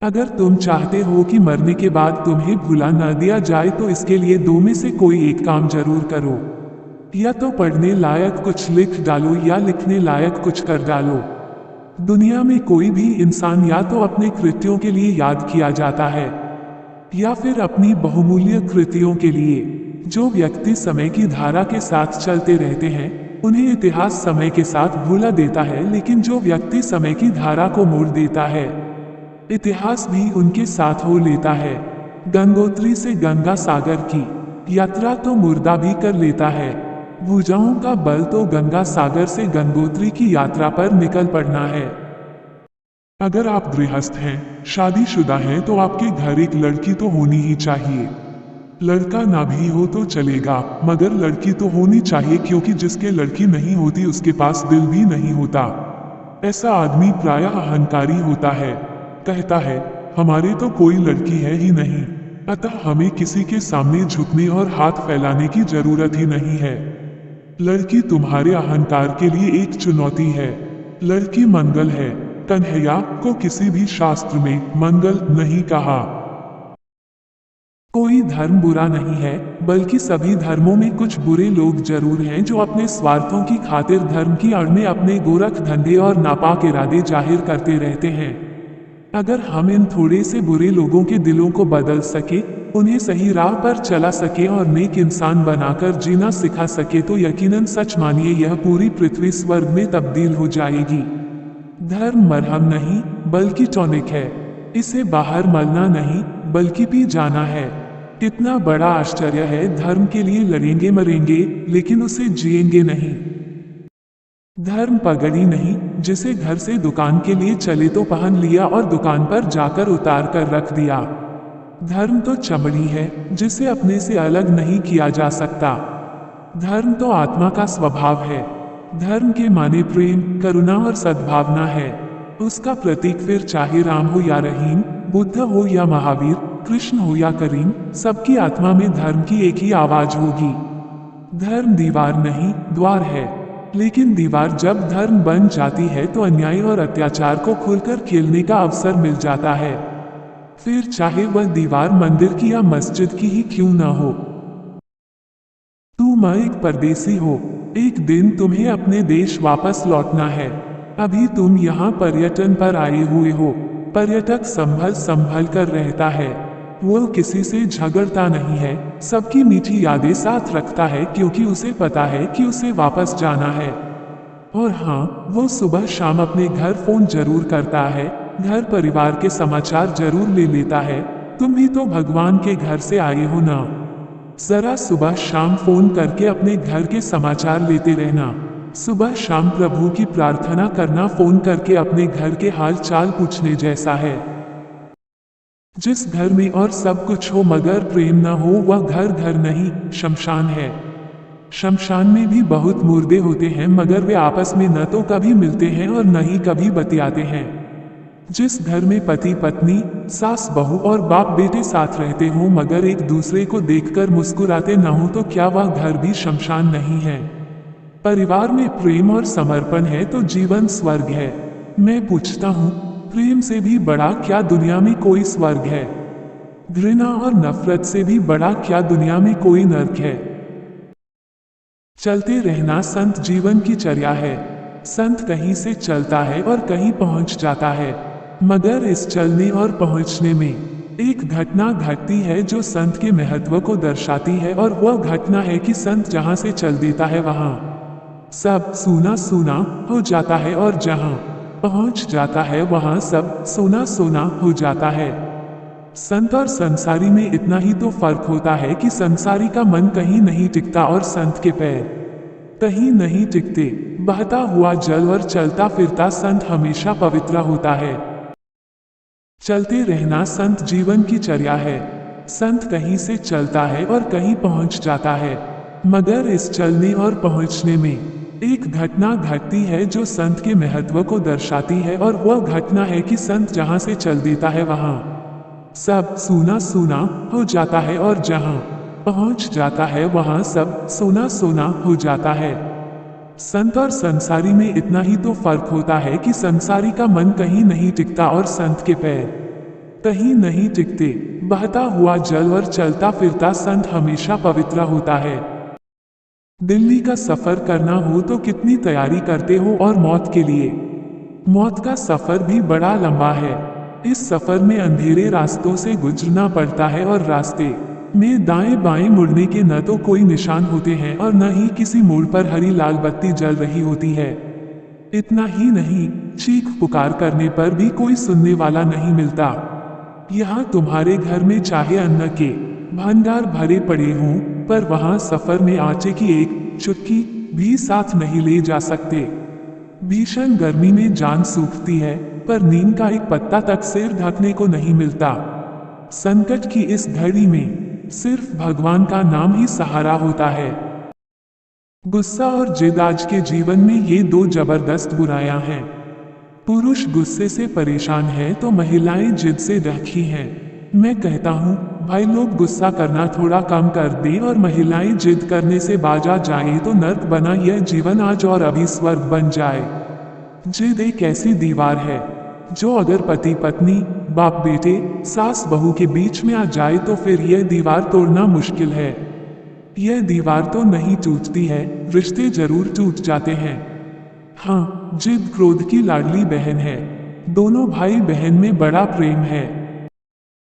अगर तुम चाहते हो कि मरने के बाद तुम्हें भुला न दिया जाए तो इसके लिए दो में से कोई एक काम जरूर करो। या तो पढ़ने लायक कुछ लिख डालो या लिखने लायक कुछ कर डालो। दुनिया में कोई भी इंसान या तो अपने कृत्यों के लिए याद किया जाता है या फिर अपनी बहुमूल्य कृतियों के लिए। जो व्यक्ति समय की धारा के साथ चलते रहते हैं उन्हें इतिहास समय के साथ भूला देता है, लेकिन जो व्यक्ति समय की धारा को मोड़ देता है इतिहास भी उनके साथ हो लेता है। गंगोत्री से गंगा सागर की यात्रा तो मुर्दा भी कर लेता है। भुजाओं का बल तो गंगा सागर से गंगोत्री की यात्रा पर निकल पड़ना है। अगर आप गृहस्थ हैं, शादीशुदा हैं, तो आपके घर एक लड़की तो होनी ही चाहिए। लड़का ना भी हो तो चलेगा, मगर लड़की तो होनी चाहिए, क्योंकि जिसके लड़की नहीं होती उसके पास दिल भी नहीं होता। ऐसा आदमी प्रायः अहंकारी होता है, कहता है हमारे तो कोई लड़की है ही नहीं, अतः हमें किसी के सामने झुकने और हाथ फैलाने की जरूरत ही नहीं है। लड़की तुम्हारे अहंकार के लिए एक चुनौती है। लड़की मंगल है। कन्हैया को किसी भी शास्त्र में मंगल नहीं कहा। कोई धर्म बुरा नहीं है, बल्कि सभी धर्मों में कुछ बुरे लोग जरूर हैं जो अपने स्वार्थों की खातिर धर्म की आड़ में अपने गोरख धंधे और नापाक इरादे जाहिर करते रहते हैं। अगर हम इन थोड़े से बुरे लोगों के दिलों को बदल सके, उन्हें सही राह पर चला सके और नेक इंसान बनाकर जीना सिखा सके तो यकीनन सच मानिए यह पूरी पृथ्वी स्वर्ग में तब्दील हो जाएगी। धर्म मरहम नहीं बल्कि टॉनिक है। इसे बाहर मलना नहीं बल्कि पी जाना है। कितना बड़ा आश्चर्य है, धर्म के लिए लड़ेंगे मरेंगे लेकिन उसे जिएंगे नहीं। धर्म पगड़ी नहीं जिसे घर से दुकान के लिए चले तो पहन लिया और दुकान पर जाकर उतार कर रख दिया। धर्म तो चमड़ी है जिसे अपने से अलग नहीं किया जा सकता। धर्म तो आत्मा का स्वभाव है। धर्म के माने प्रेम, करुणा और सद्भावना है। उसका प्रतीक फिर चाहे राम हो या रहीम, बुद्ध हो या महावीर, कृष्ण हो या करीम, सबकी आत्मा में धर्म की एक ही आवाज होगी। धर्म दीवार नहीं द्वार है, लेकिन दीवार जब धर्म बन जाती है तो अन्याय और अत्याचार को खुलकर खेलने का अवसर मिल जाता है। फिर चाहे वह दीवार मंदिर की या मस्जिद की ही क्यों ना हो। तुम एक परदेसी हो। एक दिन तुम्हें अपने देश वापस लौटना है। अभी तुम यहाँ पर्यटन पर आए हुए हो। पर्यटक संभल संभल कर रहता है। वो किसी से झगड़ता नहीं है, सबकी मीठी यादें साथ रखता है, क्योंकि उसे पता है कि उसे वापस जाना है। और हाँ, वो सुबह शाम अपने घर फोन जरूर करता है, घर परिवार के समाचार जरूर ले लेता है। तुम भी तो भगवान के घर से आए हो ना। जरा सुबह शाम फोन करके अपने घर के समाचार लेते रहना। सुबह शाम प्रभु की प्रार्थना करना फोन करके अपने घर के हाल चाल पूछने जैसा है। जिस घर में और सब कुछ हो मगर प्रेम न हो वह घर घर नहीं, शमशान है। शमशान में भी बहुत मुर्दे होते हैं, मगर वे आपस में न तो कभी मिलते हैं और न ही कभी बतियाते हैं। जिस घर में पति पत्नी, सास बहू और बाप बेटे साथ रहते हों मगर एक दूसरे को देखकर मुस्कुराते न हो, तो क्या वह घर भी शमशान नहीं है। परिवार में प्रेम और समर्पण है तो जीवन स्वर्ग है। मैं पूछता हूँ, प्रेम से भी बड़ा क्या दुनिया में कोई स्वर्ग है? घृणा और नफरत से भी बड़ा क्या दुनिया में कोई नर्क है? चलते रहना संत जीवन की चर्या है। संत कहीं से चलता है और कहीं पहुंच जाता है, मगर इस चलने और पहुंचने में एक घटना घटती है जो संत के महत्व को दर्शाती है, और वह घटना है कि संत जहां से चल देता है वहां सब सूना सूना हो जाता है, और जहां पहुंच जाता है वहां सब सोना सोना हो जाता है। संत और संसारी में इतना ही तो फर्क होता है कि संसारी का मन कहीं नहीं टिकता और संत के पैर कहीं नहीं टिकते। बहता हुआ जल और चलता फिरता संत हमेशा पवित्र होता है। चलते रहना संत जीवन की चर्या है। संत कहीं से चलता है और कहीं पहुंच जाता है, मगर इस चलने और पहुंचने में एक घटना घटती है जो संत के महत्व को दर्शाती है, और वह घटना है कि संत जहां से चल देता है वहां सब सूना सूना हो जाता है, और जहां पहुंच जाता है वहां सब सोना सोना हो जाता है। संत और संसारी में इतना ही तो फर्क होता है कि संसारी का मन कहीं नहीं टिकता और संत के पैर कहीं नहीं टिकते। बहता हुआ जल और चलता फिरता संत हमेशा पवित्र होता है। दिल्ली का सफर करना हो तो कितनी तैयारी करते हो और मौत के लिए। मौत का सफर भी बड़ा लंबा है। इस सफर में अंधेरे रास्तों से गुजरना पड़ता है और रास्ते में दाएं बाएं मुड़ने के न तो कोई निशान होते हैं और न ही किसी मोड़ पर हरी लाल बत्ती जल रही होती है। इतना ही नहीं, चीख पुकार करने पर भी कोई सुनने वाला नहीं मिलता। यहाँ तुम्हारे घर में चाहे अन्न के भंडार भरे पड़े हों, पर वहाँ सफर में आटे की एक चुटकी भी साथ नहीं ले जा सकते। भीषण गर्मी में जान सूखती है, पर नीम का एक पत्ता तक सिर ढकने को नहीं मिलता। संकट की इस घड़ी में सिर्फ भगवान का नाम ही सहारा होता है। गुस्सा और जिद आज के जीवन में ये दो जबरदस्त बुराइयां हैं। पुरुष गुस्से से परेशान है तो महिलाएं जिद से रखी हैं। मैं कहता हूँ भाई लोग गुस्सा करना थोड़ा कम कर दें और महिलाएं जिद करने से बाज आ जाए तो नर्क बना यह जीवन आज और अभी स्वर्ग बन जाए। जिद एक ऐसी दीवार है जो अगर पति पत्नी, बाप बेटे, सास बहू के बीच में आ जाए तो फिर यह दीवार तोड़ना मुश्किल है। यह दीवार तो नहीं टूटती है, रिश्ते जरूर टूट जाते हैं। हाँ, जिद क्रोध की लाडली बहन है। दोनों भाई बहन में बड़ा प्रेम है।